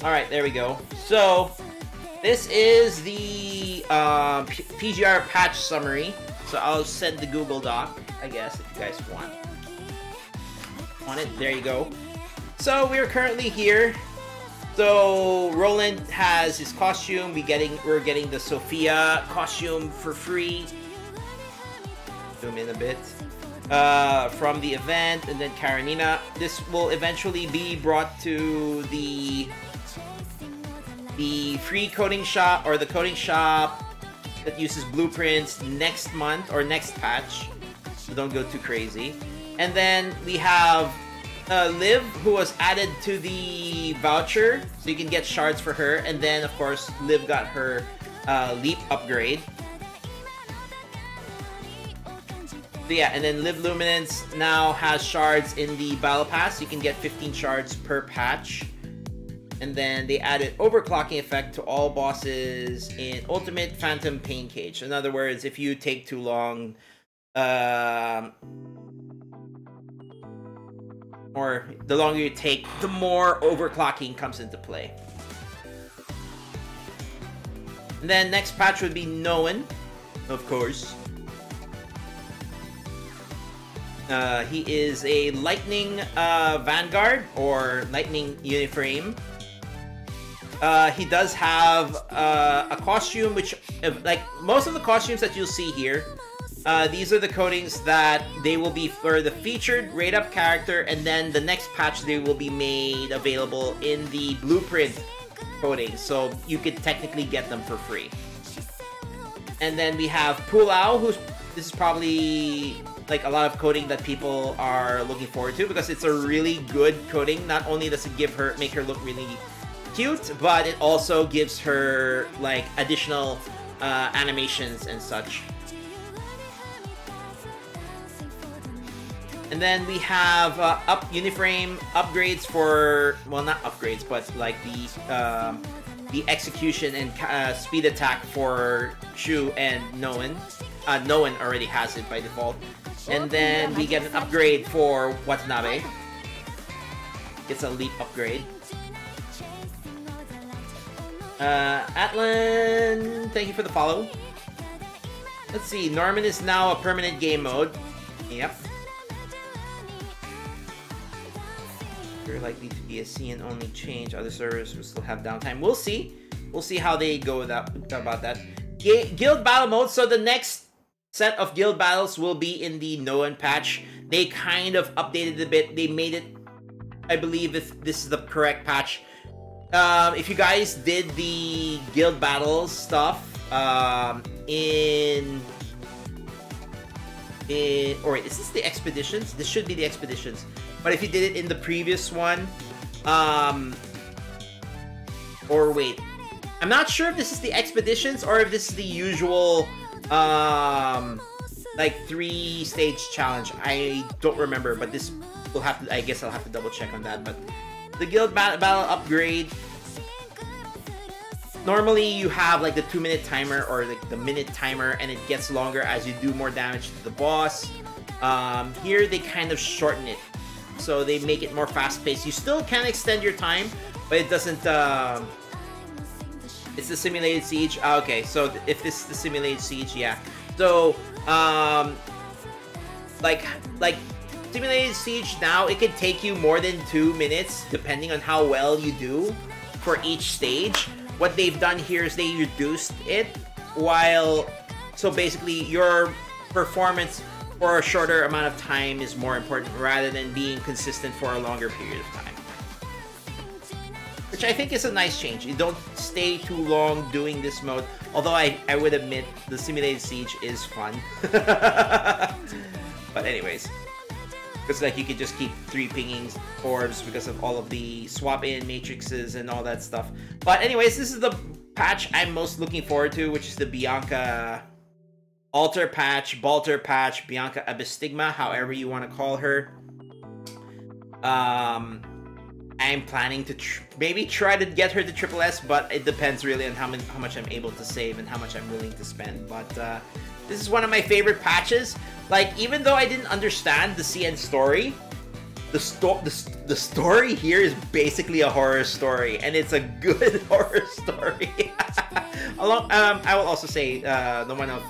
Alright, there we go. So, this is the PGR patch summary. So I'll send the Google Doc, I guess, if you guys want it. There you go. So we're currently here. So Roland has his costume. We're getting the Sophia costume for free. Zoom in a bit. From the event, and then Karenina. This will eventually be brought to the free coding shop, or the coding shop that uses blueprints next month or next patch. So don't go too crazy. And then we have Liv, who was added to the voucher, so you can get shards for her. And then of course Liv got her leap upgrade. So yeah, and then Liv Luminance now has shards in the battle pass. You can get 15 shards per patch. And then they added overclocking effect to all bosses in Ultimate Phantom Pain Cage. In other words, if you take too long, or the longer you take, the more overclocking comes into play. And then next patch would be Noan, of course. He is a Lightning Vanguard, or Lightning Uniframe. He does have a costume, which, like most of the costumes that you'll see here, these are the codings that they will be for the featured rate-up character, and then the next patch they will be made available in the blueprint coding, so you could technically get them for free. And then we have Pulao, this is probably like a lot of coding that people are looking forward to, because it's a really good coding. Not only does it make her look really cute, but it also gives her like additional animations and such. And then we have Uniframe upgrades for, well, not upgrades, but like the execution and speed attack for Shu and Noan. Noan already has it by default. And then we get an upgrade for Watanabe. It's a leap upgrade. Atlan, thank you for the follow. Let's see, Norman is now a permanent game mode. Yep. You're likely to be a CN only change. Other servers will still have downtime. We'll see. We'll see how they go about that. Guild battle mode. So the next set of guild battles will be in the Noan patch. They kind of updated it a bit. They made it, I believe, if this is the correct patch. If you guys did the guild battles stuff or wait, is this the expeditions? This should be the expeditions. But if you did it in the previous one, or wait, I'm not sure if this is the expeditions or if this is the usual like 3-stage challenge. I don't remember, but this will have to, I guess I'll have to double check on that. But the guild battle upgrade, normally you have like the 2-minute timer or like the minute timer, and it gets longer as you do more damage to the boss. Here they kind of shorten it, so they make it more fast-paced. You still can extend your time, but it doesn't. It's the simulated siege. Okay, so if this is the simulated siege, yeah. So like simulated siege now, it can take you more than 2 minutes depending on how well you do for each stage. What they've done here is they reduced it, so basically your performance for a shorter amount of time is more important rather than being consistent for a longer period of time. Which I think is a nice change. You don't stay too long doing this mode, although I would admit the simulated siege is fun. But anyways, because like you could just keep 3 pinging orbs because of all of the swap in matrices and all that stuff. But anyways, this is the patch I'm most looking forward to, which is the Bianca Alter patch, Balter patch, Bianca Abystigma, however you want to call her. I'm planning to maybe try to get her to Triple S, but it depends really on how much I'm able to save and how much I'm willing to spend. But this is one of my favorite patches. Like, even though I didn't understand the CN story, the story here is basically a horror story, and it's a good horror story. I will also say the one of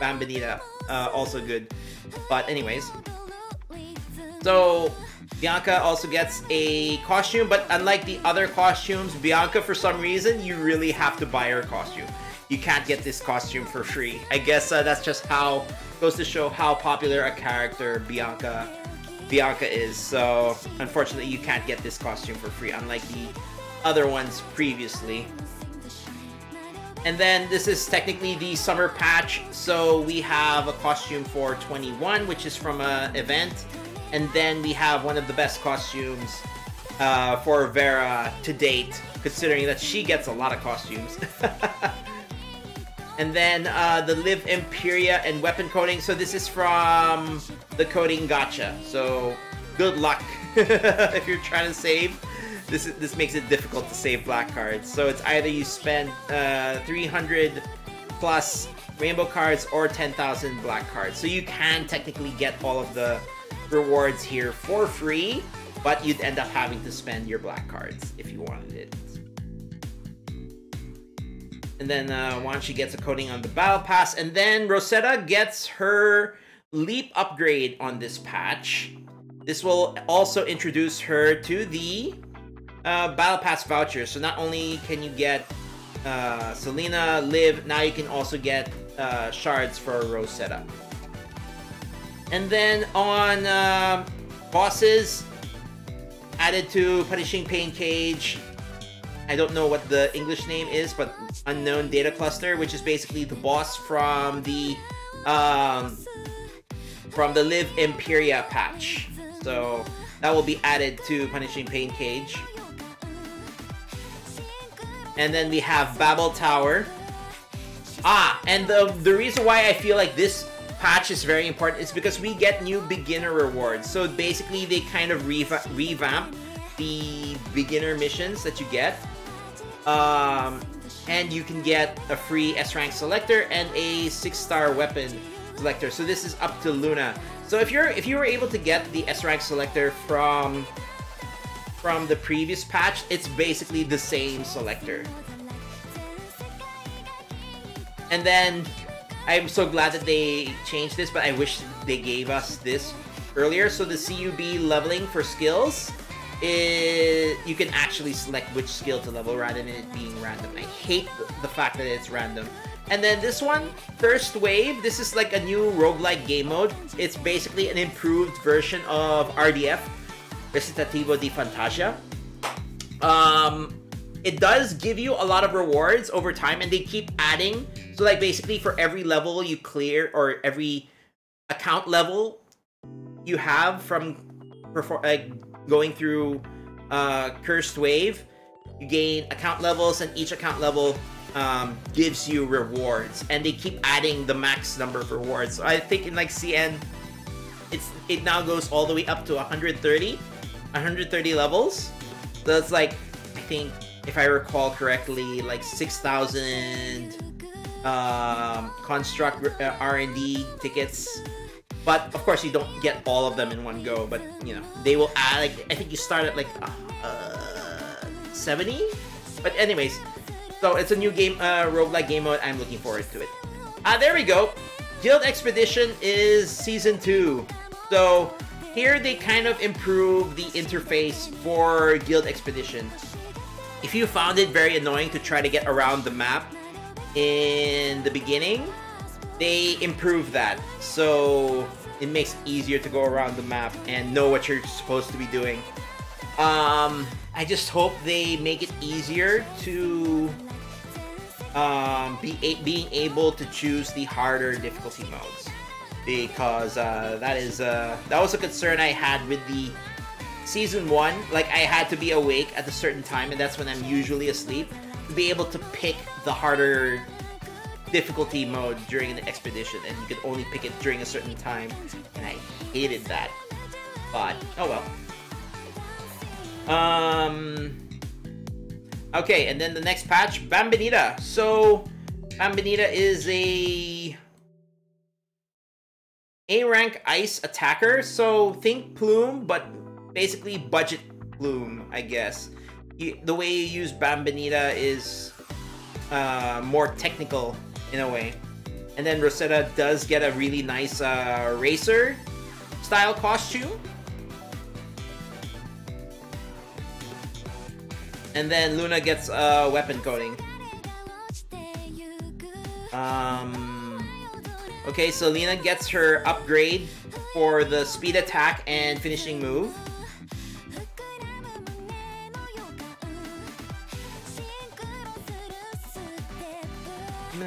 Bambanita, also good. But anyways, so Bianca also gets a costume, but unlike the other costumes, Bianca, for some reason, you really have to buy her costume. You can't get this costume for free. I guess that's just how, goes to show how popular a character Bianca is. So unfortunately, you can't get this costume for free, unlike the other ones previously. And then this is technically the summer patch, so we have a costume for 21, which is from an event. And then we have one of the best costumes for Vera to date, considering that she gets a lot of costumes. And then the Live Imperia and weapon coding. So this is from the coding gacha. So good luck if you're trying to save. This makes it difficult to save black cards. So it's either you spend 300 plus rainbow cards or 10,000 black cards. So you can technically get all of the rewards here for free, but you'd end up having to spend your black cards if you wanted it. And then Wanshi gets a coding on the Battle Pass, and then Rosetta gets her Leap upgrade on this patch. This will also introduce her to the Battle Pass voucher. So not only can you get Selena, Liv, now you can also get shards for Rosetta. And then on bosses, added to Punishing Pain Cage, I don't know what the English name is, but Unknown Data Cluster, which is basically the boss from the Live Imperia patch. So that will be added to Punishing Pain Cage. And then we have Babel Tower. And the reason why I feel like this patch is very important is because we get new beginner rewards. So basically they kind of revamp the beginner missions that you get. And you can get a free S-rank selector and a 6-star weapon selector. So this is up to Luna. So if you were able to get the S-rank selector from the previous patch, it's basically the same selector. And then I'm so glad that they changed this, but I wish they gave us this earlier. So the CUB leveling for skills, you can actually select which skill to level rather than it being random. I hate the fact that it's random. And then this one, First Wave, this is like a new roguelike game mode. It's basically an improved version of RDF, Recitativo di Fantasia. It does give you a lot of rewards over time, and they keep adding. So like basically for every level you clear, or every account level you have from going through Cursed Wave, you gain account levels, and each account level gives you rewards, and they keep adding the max number of rewards. So I think in like CN, it now goes all the way up to 130 levels. So it's like, I think if I recall correctly, like 6,000 construct R&D tickets. But of course you don't get all of them in one go, but you know, they will add, like, I think you start at like 70. But anyways, so it's a new game, roguelike game mode. I'm looking forward to it. There we go. Guild Expedition is Season 2. So here they kind of improve the interface for Guild Expedition. If you found it very annoying to try to get around the map in the beginning, they improved that. So it makes it easier to go around the map and know what you're supposed to be doing. I just hope they make it easier to being able to choose the harder difficulty modes, because that was a concern I had with the Season 1. Like, I had to be awake at a certain time, and that's when I'm usually asleep, to be able to pick the harder difficulty mode during the expedition, and you could only pick it during a certain time, and I hated that. But oh well. Okay, and then the next patch, Bambanita. So Bambanita is a rank ice attacker. So think Plume, but basically budget bloom, I guess. The way you use Bambanita is more technical in a way. And then Rosetta does get a really nice racer style costume. And then Luna gets weapon coating. Okay, so Lena gets her upgrade for the speed attack and finishing move.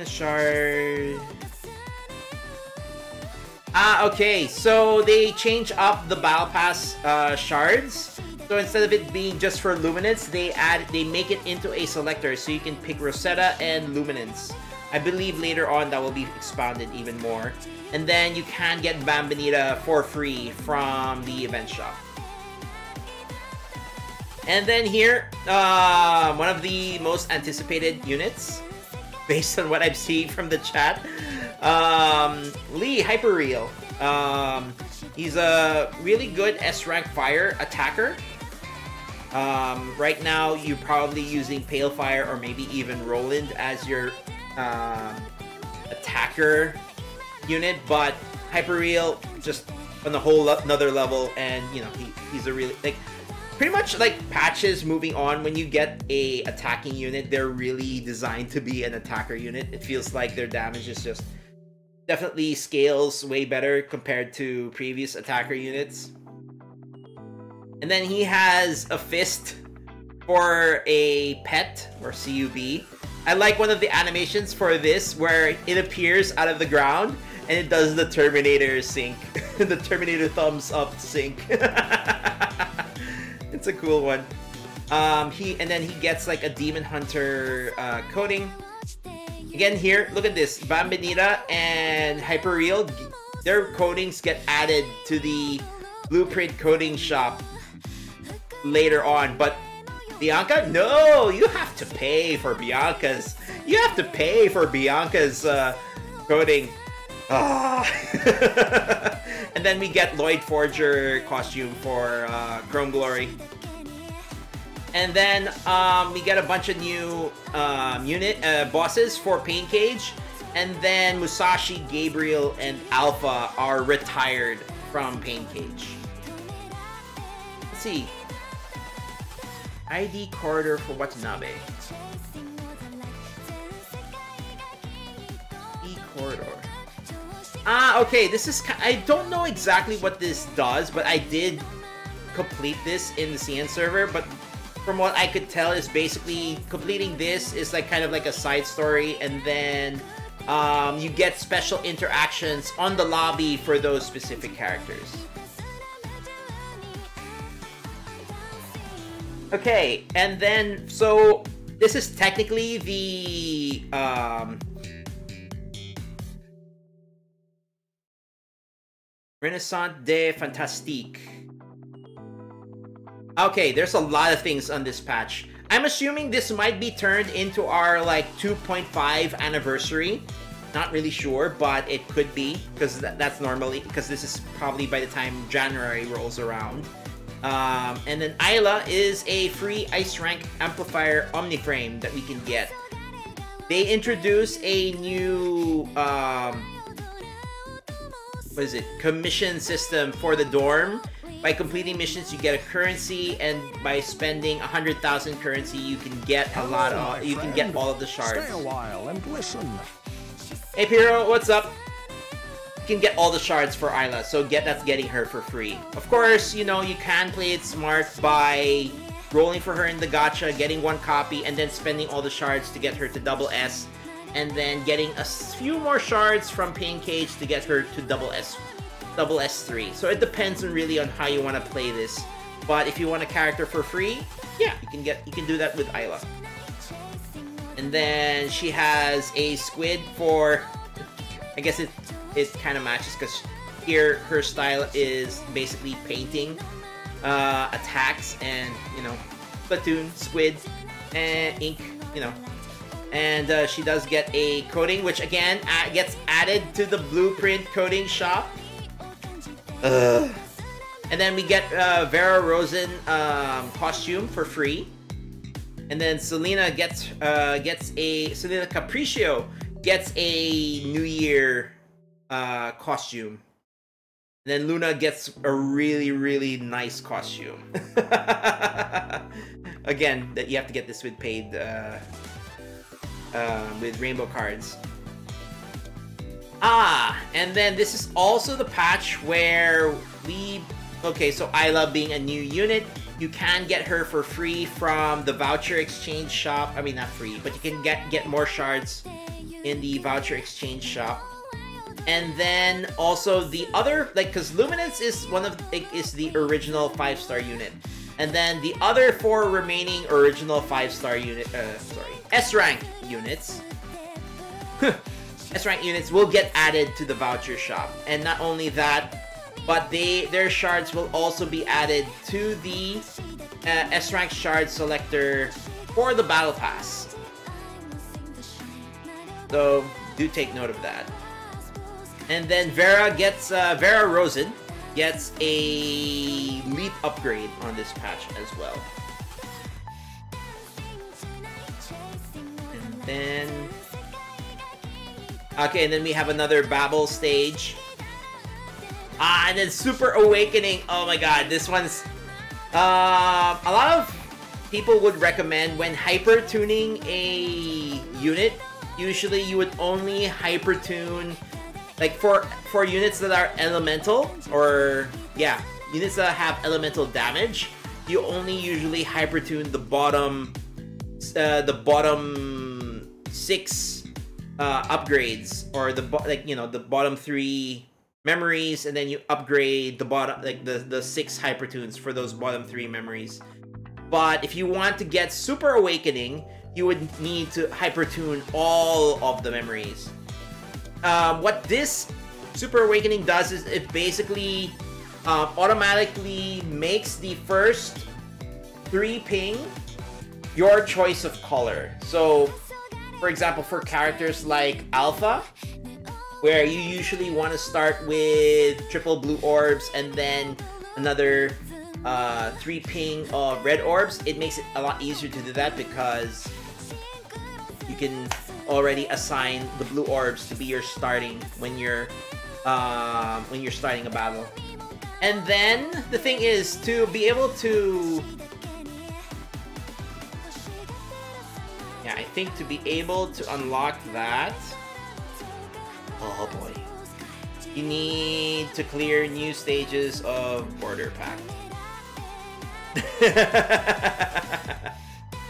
Shard. Okay, so they change up the Battle Pass shards. So instead of it being just for Luminance, they make it into a selector, so you can pick Rosetta and Luminance. I believe later on that will be expanded even more. And then you can get Bambanita for free from the event shop. And then here, one of the most anticipated units, based on what I'm seeing from the chat, Lee Hyperreal. He's a really good S-rank fire attacker. Right now, you're probably using Pale Fire or maybe even Roland as your attacker unit, but Hyperreal just on a whole another level, and you know he's a really pretty much like Patches moving on. When you get a attacking unit, they're really designed to be an attacker unit. It feels like their damage is just definitely scales way better compared to previous attacker units. And then he has a fist for a pet or CUB. I like one of the animations for this where it appears out of the ground and it does the Terminator sync. The Terminator thumbs up sync. It's a cool one. And then he gets like a Demon Hunter coating. Again here, look at this. Bambanita and Hyperreal, their coatings get added to the Blueprint coating shop later on, but Bianca, no, you have to pay for Bianca's. You have to pay for Bianca's coating. Ah. And then we get Lloyd Forger costume for Chrome Glory. And then we get a bunch of new bosses for Pain Cage. And then Musashi, Gabriel, and Alpha are retired from Pain Cage. Let's see. ID corridor for Watanabe. E-corridor. Okay, this is... I don't know exactly what this does, but I did complete this in the CN server, but from what I could tell is basically completing this is like kind of like a side story, and then you get special interactions on the lobby for those specific characters. Okay, and then, so this is technically the Renaissance de Fantastique. Okay, there's a lot of things on this patch. I'm assuming this might be turned into our like 2.5 anniversary. Not really sure, but it could be, because that's normally, because this is probably by the time January rolls around. And then Isla is a free Ice Rank Amplifier Omniframe that we can get. They introduce a new, what is it? Commission system for the dorm. By completing missions, you get a currency, and by spending 100,000 currency, you can get a lot of, you can get all of the shards. Stay a while and listen. Hey Piro, what's up? You can get all the shards for Isla, so that's getting her for free. Of course, you know, you can play it smart by rolling for her in the gacha, getting one copy, and then spending all the shards to get her to double S, and then getting a few more shards from Pain Cage to get her to double S3. So it depends really on how you want to play this. But if you want a character for free, yeah, you can do that with Isla. And then she has a squid for, I guess it kind of matches, because here her style is basically painting attacks and, you know, platoon, squid, and ink, you know. And she does get a coating, which again gets added to the Blueprint coating shop. And And then we get Vera Rosen costume for free. And then Selena Selena Capriccio gets a New Year costume. And then Luna gets a really, really nice costume. Again, that you have to get this with paid with rainbow cards. And then this is also the patch where so Isla being a new unit, you can get her for free from the voucher exchange shop. I mean, not free, but you can get more shards in the voucher exchange shop. And then also the other, because Luminance is is the original 5-star unit. And then the other 4 remaining original 5-star unit, S-rank units. S-rank units will get added to the voucher shop. And not only that, but their shards will also be added to the S-rank shard selector for the battle pass. So do take note of that. And then Vera Rosen gets a leap upgrade on this patch as well. And then and then we have another Babel stage. And then Super Awakening. Oh my god, this one's a lot of people would recommend when hyper tuning a unit. Usually you would only hyper tune for units that are elemental, or units that have elemental damage. You only usually hyper tune the bottom 6 upgrades, or the bottom 3 memories, and then you upgrade the bottom, the 6 hyper tunes for those bottom 3 memories. But if you want to get Super Awakening, you would need to hyper tune all of the memories. What this Super Awakening does is it basically automatically makes the first 3 ping your choice of color. So, for example, for characters like Alpha, where you usually want to start with triple blue orbs and then another 3 ping of red orbs, it makes it a lot easier to do that because you can already assign the blue orbs to be your starting when you're starting a battle. And then the thing is to be able to I think to be able to unlock that, oh boy, you need to clear new stages of Border Pack.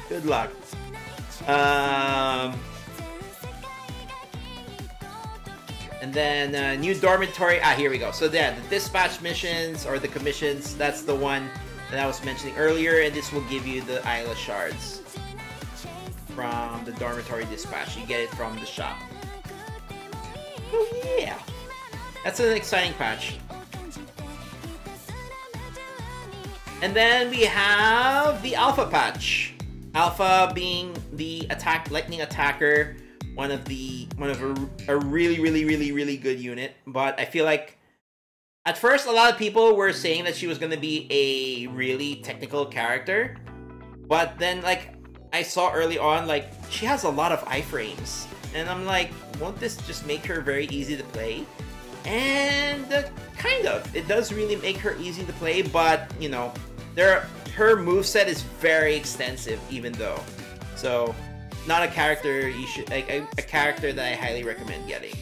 Good luck. And then new dormitory. Here we go. So the dispatch missions or the commissions, that's the one that I was mentioning earlier, and this will give you the Isla shards from the dormitory dispatch. You get it from the shop. Oh yeah, that's an exciting patch. And then we have the Alpha patch. Alpha being the lightning attacker, one of a really good unit. But I feel like at first a lot of people were saying that she was gonna be a really technical character, but then I saw early on she has a lot of iframes, and I'm like, won't this just make her very easy to play? And kind of, it does really make her easy to play, but her moveset is very extensive, even though. So, not a character you should a character that I highly recommend getting.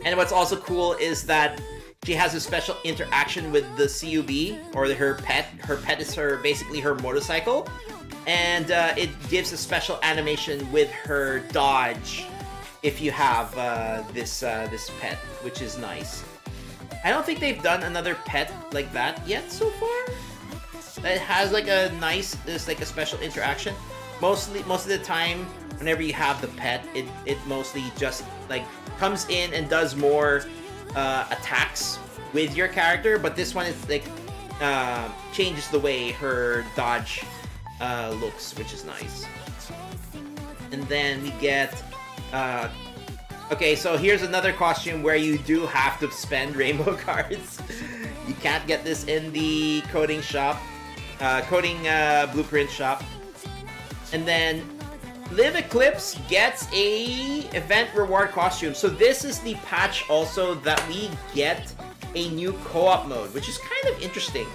And what's also cool is that she has a special interaction with the CUB, or her pet. Her pet is basically her motorcycle, and it gives a special animation with her dodge if you have this pet, which is nice. I don't think they've done another pet like that yet so far. That has a nice, a special interaction. Most of the time, whenever you have the pet, it mostly just comes in and does more attacks with your character. But this one is changes the way her dodge looks, which is nice. And then we get okay, so here's another costume where you do have to spend rainbow cards. You can't get this in the coding shop, blueprint shop. And then Live Eclipse gets a event reward costume. So this is the patch also that we get a new co-op mode, which is kind of interesting.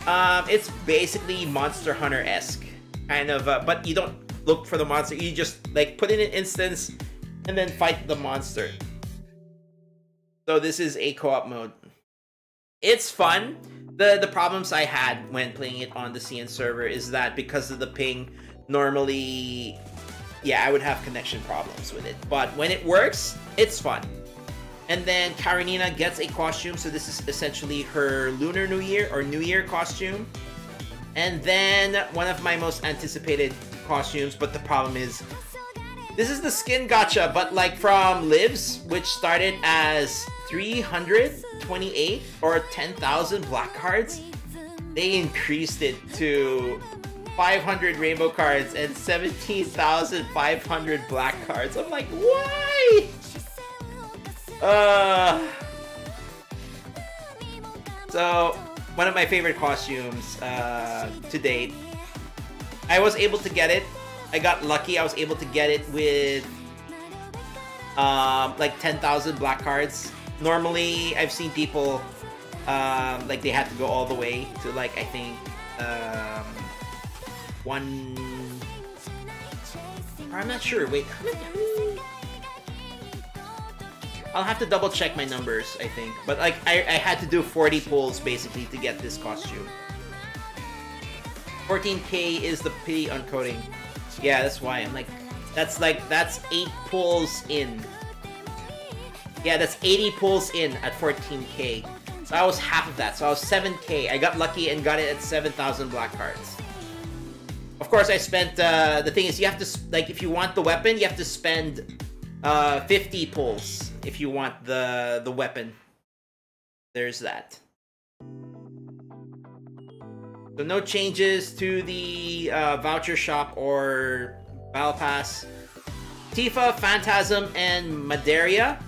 It's basically Monster Hunter-esque, kind of, but you don't look for the monster. You just like put in an instance and then fight the monster. So this is a co-op mode. It's fun. The problems I had when playing it on the CN server is that because of the ping, normally, yeah, I would have connection problems with it. But when it works, it's fun. And then Karenina gets a costume, so this is essentially her Lunar New Year or New Year costume. And then one of my most anticipated costumes, but the problem is, this is the skin gacha, but like from Lives, which started as 328 or 10,000 black cards. They increased it to 500 rainbow cards and 17,500 black cards. I'm like, why? So one of my favorite costumes to date. I was able to get it. I got lucky. I was able to get it with like 10,000 black cards. Normally, I've seen people like they had to go all the way to like I think one. I'm not sure. Wait, I'll have to double check my numbers, I think. But like I had to do 40 pulls basically to get this costume. 14k is the pity on coding. Yeah, that's why I'm like, that's 8 pulls in. Yeah, that's 80 pulls in at 14k. So I was half of that. So I was 7k. I got lucky and got it at 7,000 black cards. Of course, I spent, the thing is, you have to, like, if you want the weapon, you have to spend 50 pulls if you want the weapon. There's that. So no changes to the voucher shop or battle pass. Tifa, Phantasm, and Maderia,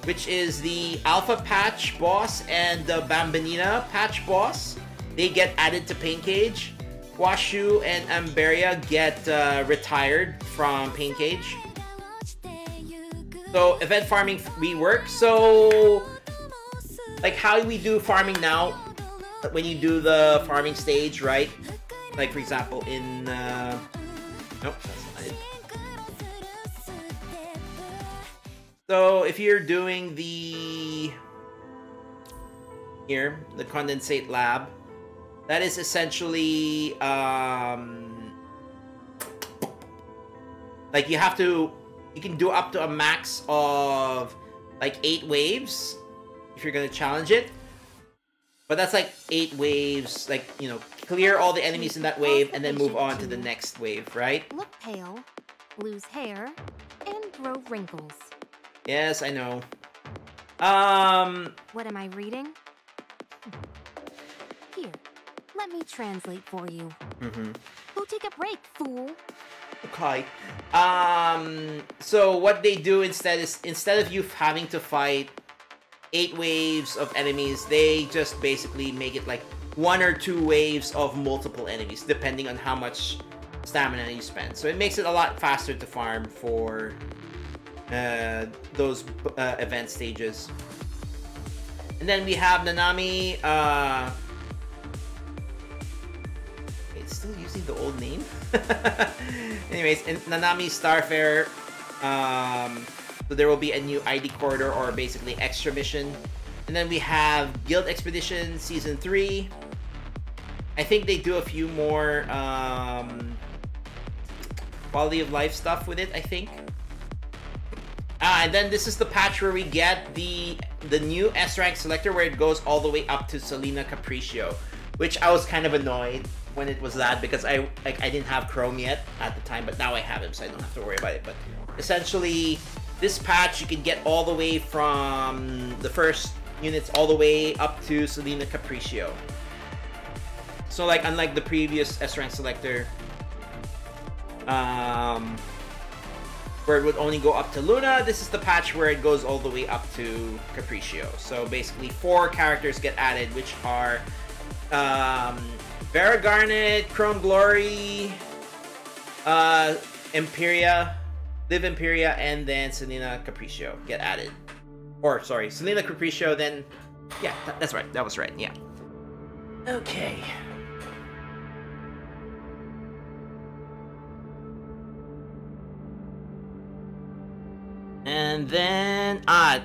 which is the Alpha Patch boss and the Bambanina Patch boss, they get added to Pain Cage. Washu and Amberia get retired from Pain Cage. So event farming rework. So like how we do farming now, when you do the farming stage, right? Like for example in nope, that's not it. So if you're doing the condensate lab, that is essentially like you can do up to a max of like 8 waves if you're gonna challenge it. But that's like 8 waves, like, you know, clear all the enemies in that wave and then move on to the next wave, right? Look pale, lose hair, and grow wrinkles. Yes, I know. What am I reading? Here, let me translate for you. Go take a break, fool. Okay. So what they do instead is, instead of you having to fight 8 waves of enemies, they just basically make it like 1 or 2 waves of multiple enemies, depending on how much stamina you spend. So it makes it a lot faster to farm for those event stages. And then we have Nanami. It's still using the old name. Anyways, in Nanami Starfarer. So there will be a new ID corridor, or basically extra mission. And then we have Guild Expedition Season 3. I think they do a few more quality of life stuff with it, I think. And then this is the patch where we get the new S-Rank selector, where it goes all the way up to Selena Capriccio, which I was kind of annoyed when it was that, because I didn't have Chrome yet at the time, but now I have him, so I don't have to worry about it. But essentially, this patch, you can get all the way from the first units all the way up to Selena Capriccio. So like, unlike the previous S-Rank selector, where it would only go up to Luna. This is the patch where it goes all the way up to Capriccio. So basically 4 characters get added, which are Vera Garnet, Chrome Glory, Imperia, Liv Imperia, and then Selena Capriccio get added. Or, sorry, Selena Capriccio, then... Yeah, that's right. That was right, yeah. Okay. And then,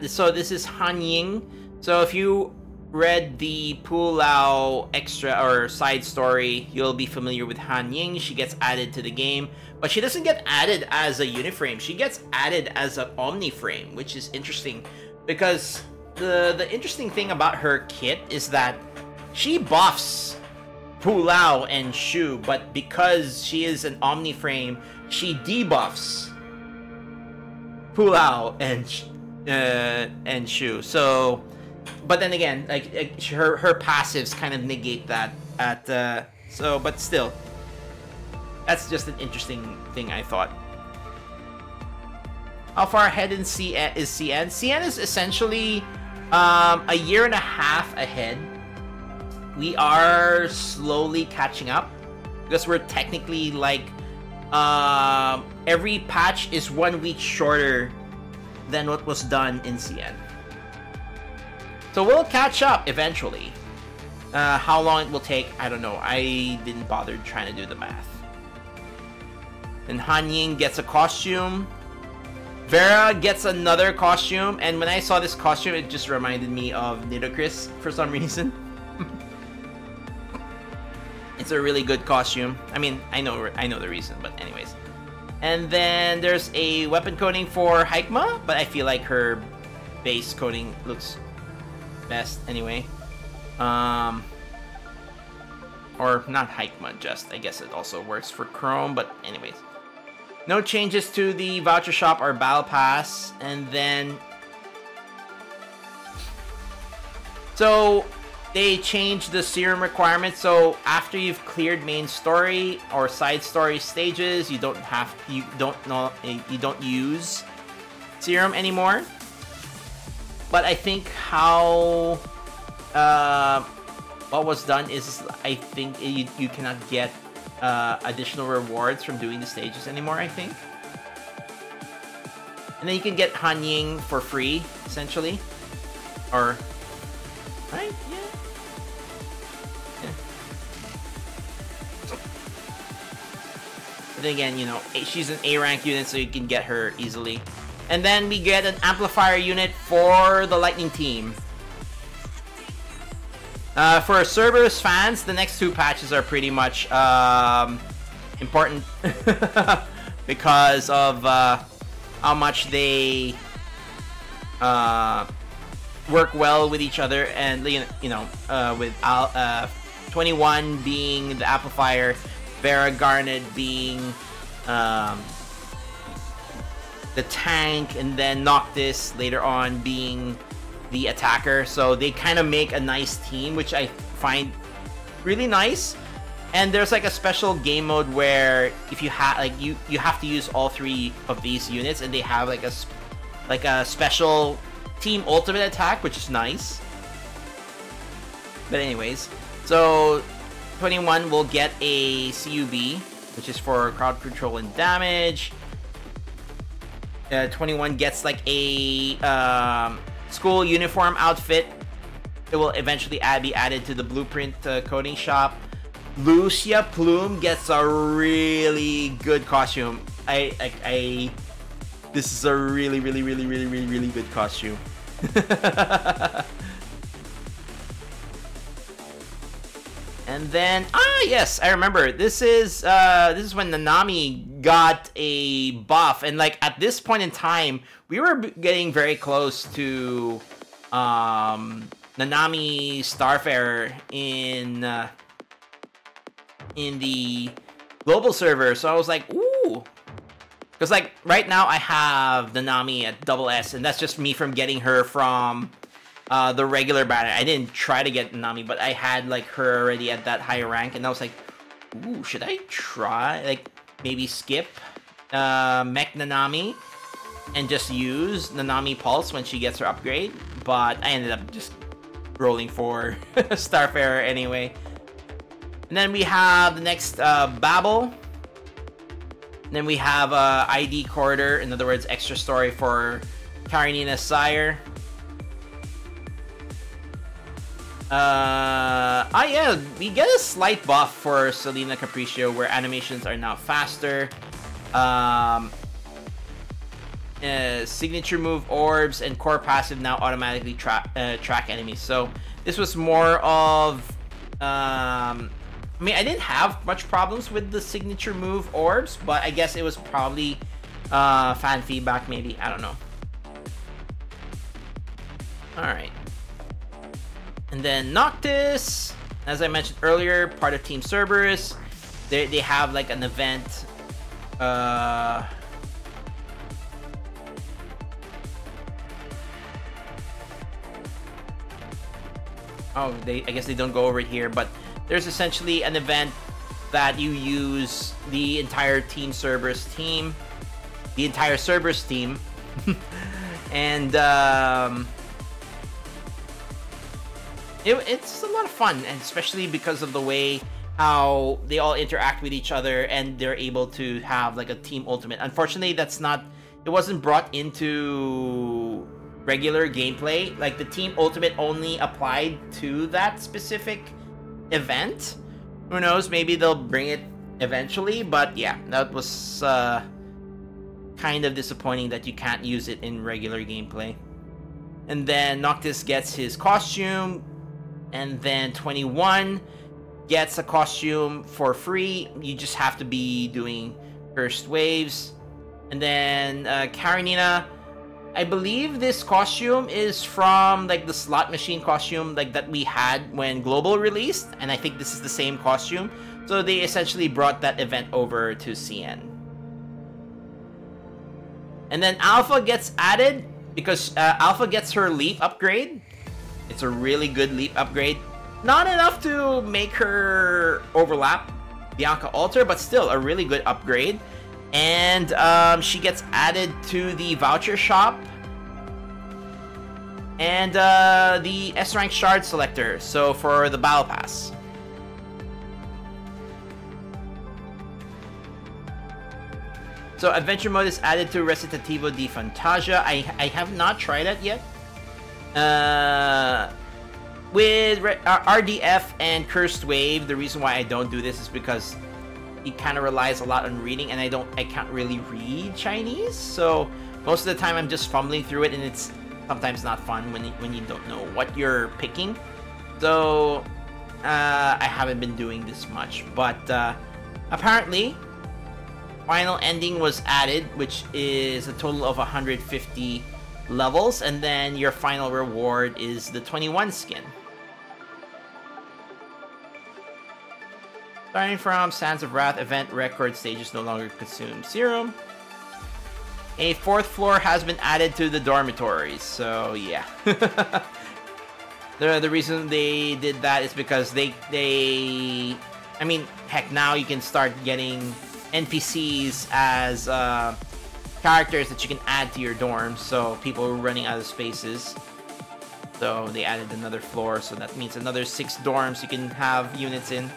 so this is Han Ying. So if you read the Pulao extra or side story, you'll be familiar with Han Ying. She gets added to the game, but she doesn't get added as a uniframe. She gets added as an omniframe, which is interesting because the interesting thing about her kit is that she buffs Pulao and Shu, but because she is an omniframe, she debuffs Pulao and Shu. So, but then again, like her passives kind of negate that. But still, that's just an interesting thing I thought. How far ahead in CN is CN? CN is essentially a year and a half ahead. We are slowly catching up because we're technically like every patch is 1 week shorter than what was done in CN. So we'll catch up eventually. How long it will take, I don't know. I didn't bother trying to do the math. And Han Ying gets a costume. Vera gets another costume, and when I saw this costume, it just reminded me of Nidocris for some reason. It's a really good costume. I mean, I know the reason, but anyways. And then there's a weapon coding for Haikma, but I feel like her base coding looks best anyway. Or not Haikma, just I guess it also works for Chrome, but anyways. No changes to the voucher shop or battle pass, and then so they changed the serum requirement. So after you've cleared main story or side story stages, you don't use serum anymore. But I think how what was done is I think you cannot get additional rewards from doing the stages anymore, I think. And then you can get Han Ying for free, essentially. Or, right? Yeah. But then again, you know, she's an A rank unit, so you can get her easily. And then we get an amplifier unit for the Lightning team. For Cerberus fans, the next 2 patches are pretty much important because of how much they work well with each other, and with 21 being the amplifier, Vera Garnet being the tank, and then Noctis later on being the attacker. So they kind of make a nice team, which I find really nice. And there's like a special game mode where if you have like you have to use all 3 of these units, and they have like a special team ultimate attack, which is nice. But anyways, so 21 will get a CUB, which is for crowd control and damage. 21 gets like a school uniform outfit. It will eventually be added to the blueprint coding shop. Lucia Plume gets a really good costume. This is a really good costume. And then yes, I remember this is when Nanami got a buff, and like at this point in time we were getting very close to Nanami Starfarer in the global server. So I was like, ooh, because like right now I have Nanami at double S, and that's just me from getting her from the regular banner. I didn't try to get Nanami, but I had like her already at that higher rank, and I was like, ooh, should I try like maybe skip Mech Nanami and just use Nanami Pulse when she gets her upgrade, but I ended up just rolling for Starfarer anyway. And then we have the next Babel. And then we have ID Corridor, in other words, extra story for Karenina's sire. Yeah, we get a slight buff for Selena Capriccio where animations are now faster. Signature move orbs and core passive now automatically track enemies. So this was more of I mean, I didn't have much problems with the signature move orbs, but I guess it was probably fan feedback, maybe. I don't know. Alright. And then Noctis, as I mentioned earlier, part of Team Cerberus. They have like an event. I guess they don't go over it here, but there's essentially an event that you use the entire Team Cerberus team, and it's a lot of fun, and especially because of the way how they all interact with each other, and they're able to have like a team ultimate. Unfortunately, it wasn't brought into regular gameplay. Like the team ultimate only applied to that specific event. Who knows, maybe they'll bring it eventually, but yeah, that was kind of disappointing that you can't use it in regular gameplay. And then Noctis gets his costume, and then 21 gets a costume for free. You just have to be doing cursed waves. And then Karenina, I believe this costume is from like the slot machine costume like that we had when Global released, and I think this is the same costume. So they essentially brought that event over to CN. And then Alpha gets added because Alpha gets her leap upgrade. It's a really good leap upgrade. Not enough to make her overlap Bianca Alter, but still a really good upgrade. And she gets added to the voucher shop and the S-Rank Shard Selector, so for the Battle Pass. So Adventure Mode is added to Recitativo di Fantasia. I have not tried that yet. With RDF and Cursed Wave, the reason why I don't do this is because it kind of relies a lot on reading, and I can't really read Chinese, so most of the time I'm just fumbling through it, and it's sometimes not fun when you don't know what you're picking. So I haven't been doing this much, but apparently final ending was added, which is a total of 150 levels, and then your final reward is the 21 skin. Starting from Sands of Wrath event, record stages no longer consume serum. A fourth floor has been added to the dormitories, so yeah. The reason they did that is because I mean, heck, now you can start getting NPCs as characters that you can add to your dorms, so people are running out of spaces. So they added another floor, so that means another 6 dorms you can have units in.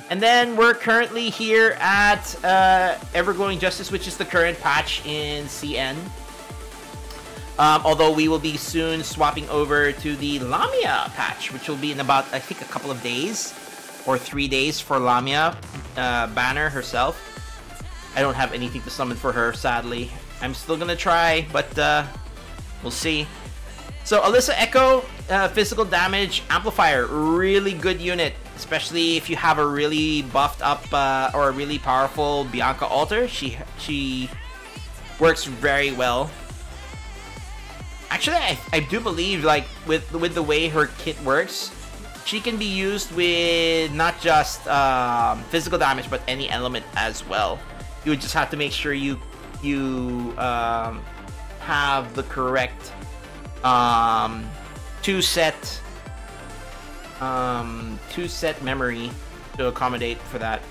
And then we're currently here at Everglowing Justice, which is the current patch in CN. Although we will be soon swapping over to the Lamia patch, which will be in about, I think, a couple of days. Or 3 days for Lamia Banner herself. I don't have anything to summon for her, sadly. I'm still gonna try, but we'll see. So Alyssa Echo, physical damage amplifier, really good unit, especially if you have a really buffed up or a really powerful Bianca Alter. She works very well. Actually, I do believe, like, with the way her kit works, she can be used with not just physical damage, but any element as well. You would just have to make sure you have the correct two set memory to accommodate for that.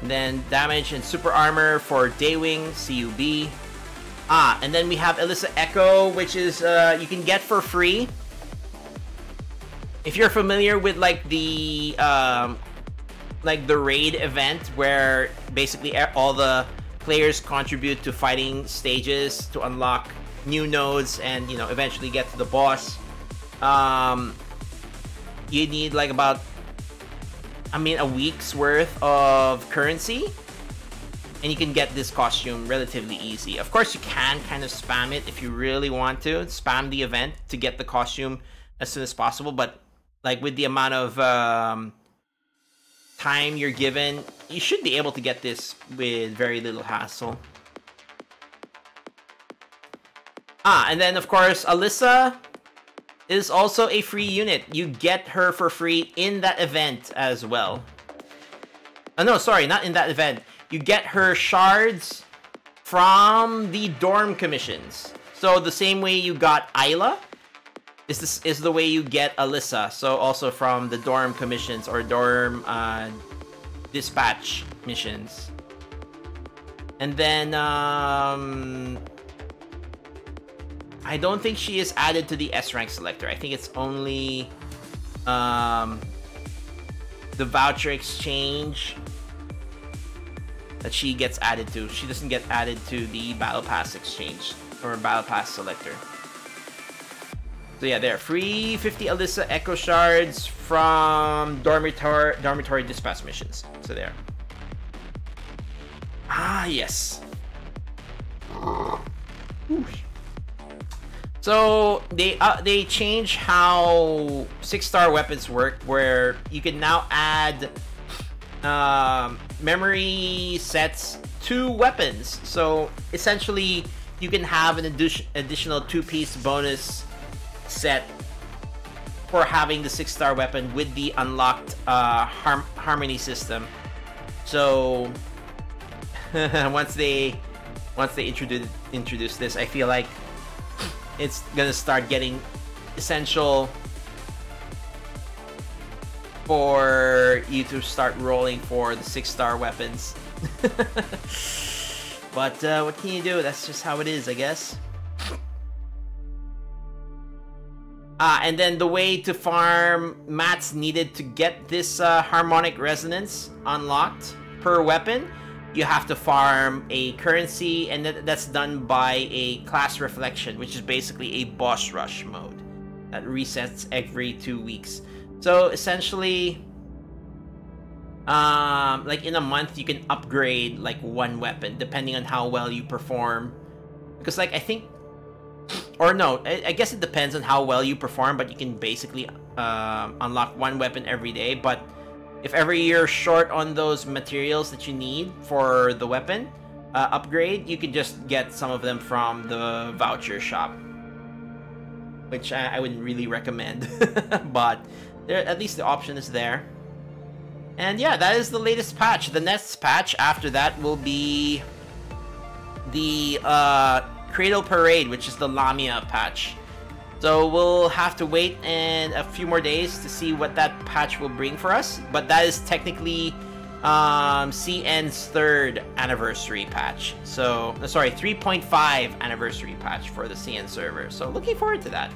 And then damage and super armor for Daywing, CUB. And then we have Alyssa Echo, which is you can get for free. If you're familiar with like the raid event, where basically all the players contribute to fighting stages to unlock new nodes and, you know, eventually get to the boss. You need like about, a week's worth of currency, and you can get this costume relatively easy. Of course, you can kind of spam it if you really want to. Spam the event to get the costume as soon as possible, but like with the amount of time you're given, you should be able to get this with very little hassle. And then of course, Alyssa is also a free unit. You get her for free in that event as well. No, sorry, not in that event. You get her shards from the dorm commissions. So the same way you got Isla is the way you get Alyssa. So also from the dorm commissions or dorm dispatch missions. And then I don't think she is added to the S rank selector. I think it's only the voucher exchange that she gets added to. She doesn't get added to the battle pass exchange or battle pass selector. So yeah, there, free 50 Alyssa Echo shards from dormitory dispatch missions. So there. Yes. Oof. So they change how 6-star weapons work, where you can now add memory sets to weapons. So essentially, you can have an additional 2-piece bonus set for having the 6-star weapon with the unlocked harmony system. So once they introduce this, I feel like it's gonna start getting essential for you to start rolling for the 6-star weapons. But what can you do? That's just how it is, I guess. And then the way to farm mats needed to get this harmonic resonance unlocked per weapon, you have to farm a currency, and that's done by a class reflection, which is basically a boss rush mode that resets every 2 weeks. So essentially, like in a month, you can upgrade like one weapon depending on how well you perform. Because like I think, or no, I guess it depends on how well you perform, but you can basically unlock one weapon every day. But if ever you're short on those materials that you need for the weapon upgrade, you can just get some of them from the voucher shop, which I wouldn't really recommend. But at least the option is there. And yeah, that is the latest patch. The next patch after that will be the Cradle Parade, which is the Lamia patch. So we'll have to wait and a few more days to see what that patch will bring for us. But that is technically CN's 3rd anniversary patch. So, sorry, 3.5 anniversary patch for the CN server. So looking forward to that.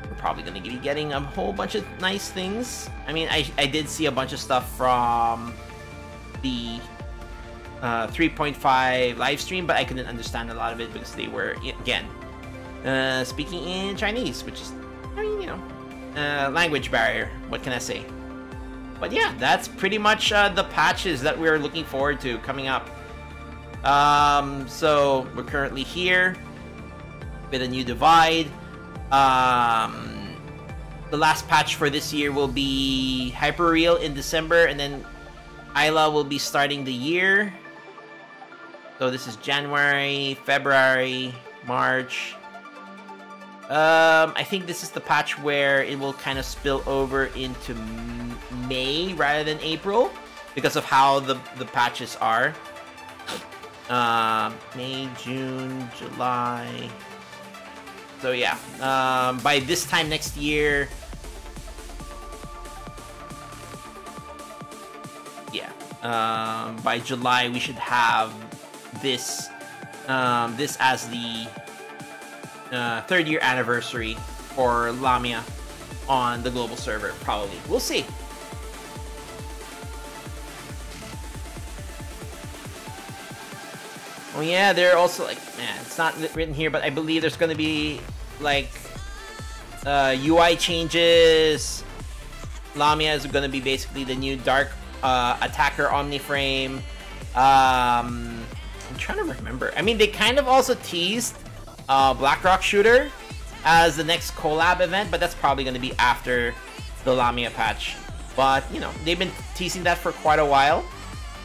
We're probably going to be getting a whole bunch of nice things. I mean, I did see a bunch of stuff from the 3.5 live stream, but I couldn't understand a lot of it because they were, again, speaking in Chinese, which is, I mean, you know, language barrier. What can I say? But yeah, that's pretty much the patches that we're looking forward to coming up. So we're currently here with a new divide. The last patch for this year will be Hyperreal in December, and then Isla will be starting the year. So this is January, February, March. I think this is the patch where it will kind of spill over into May rather than April because of how the patches are. May, June, July. So yeah, by this time next year, yeah, by July, we should have this this as the 3rd year anniversary for Lamia on the global server. Probably, we'll see. Oh yeah, they're also like, man, it's not written here, but I believe there's gonna be like UI changes. Lamia is gonna be basically the new dark attacker Omniframe. I'm trying to remember. I mean, they kind of also teased Blackrock Shooter as the next collab event, but that's probably gonna be after the Lamia patch. But you know, they've been teasing that for quite a while.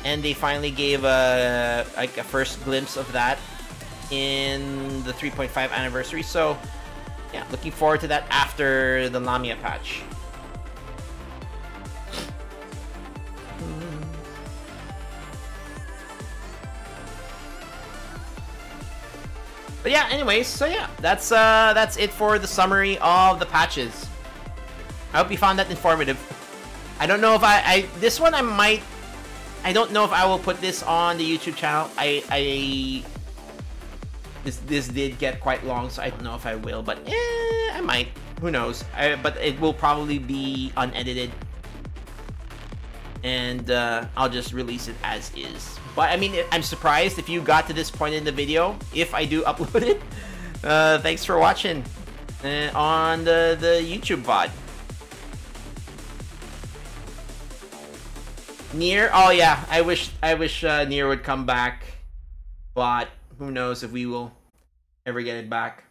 And they finally gave a first glimpse of that in the 3.5 anniversary. So, yeah, looking forward to that after the Lamia patch. But yeah, anyways, so yeah, that's it for the summary of the patches. I hope you found that informative. I don't know if this one I don't know if I will put this on the YouTube channel. This did get quite long, so I don't know if I will, but I might. Who knows? But it will probably be unedited, and I'll just release it as is. But I mean, I'm surprised if you got to this point in the video. If I do upload it, thanks for watching on the YouTube VOD. Nier? Oh yeah, I wish Nier would come back, but who knows if we will ever get it back.